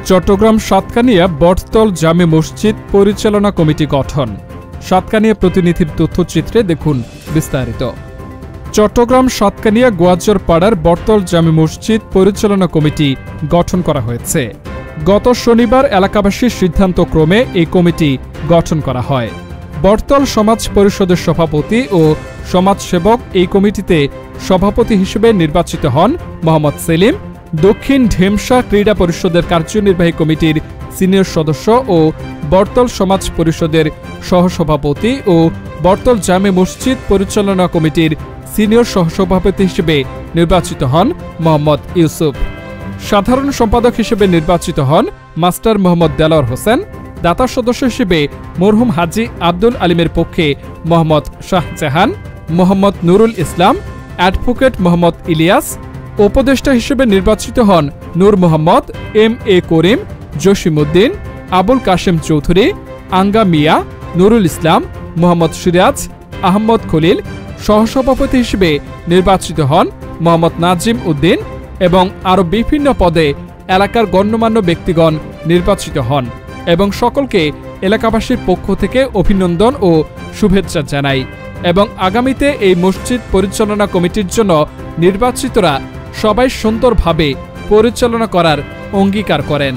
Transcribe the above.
চট্টগ্রাম সাতকানিয়া বটতল জামে মসজিদ পরিচালনা কমিটি গঠন। সাতকানিয়া প্রতিনিধির তথ্যচিত্রে দেখুন বিস্তারিত। চট্টগ্রাম সাতকানিয়া গোয়াচর পাড়ার বটতল জামে মসজিদ পরিচালনা কমিটি গঠন করা হয়েছে। গত শনিবার এলাকাবাসীর সিদ্ধান্তক্রমে এই কমিটি গঠন করা হয়। বটতল সমাজ পরিষদের সভাপতি ও সমাজসেবক এই কমিটিতে সভাপতি হিসেবে নির্বাচিত হন মোহাম্মদ সেলিম। দক্ষিণ ঢেমশা ক্রীড়া পরিষদের কার্যনির্বাহী কমিটির সিনিয়র সদস্য ও বটতল সমাজ পরিষদের সহসভাপতি ও বটতল জামে মসজিদ পরিচালনা কমিটির সিনিয়র সহসভাপতি হিসেবে নির্বাচিত হন মোহাম্মদ ইউসুফ। সাধারণ সম্পাদক হিসেবে নির্বাচিত হন মাস্টার মোহাম্মদ দেলোয়ার হোসেন। দাতা সদস্য হিসেবে মরহুম হাজী আব্দুল আলিমের পক্ষে মোহাম্মদ শাহজাহান, মোহাম্মদ নুরুল ইসলাম, অ্যাডভোকেট মোহাম্মদ ইলিয়াস। উপদেষ্টা হিসেবে নির্বাচিত হন নূর মোহাম্মদ, এম.এ. করিম, জসিমউদ্দিন, আবুল কাশেম চৌধুরী, আঙ্গা মিয়া, নুরুল ইসলাম, মোহাম্মদ সিরাজ আহমদ খলিল। সহসভাপতি হিসেবে নির্বাচিত হন মোহাম্মদ নাজিম উদ্দিন এবং আরও বিভিন্ন পদে এলাকার গণ্যমান্য ব্যক্তিগণ নির্বাচিত হন এবং সকলকে এলাকাবাসীর পক্ষ থেকে অভিনন্দন ও শুভেচ্ছা জানাই এবং আগামীতে এই মসজিদ পরিচালনা কমিটির জন্য নির্বাচিতরা সবাই সুন্দরভাবে পরিচালনা করার অঙ্গীকার করেন।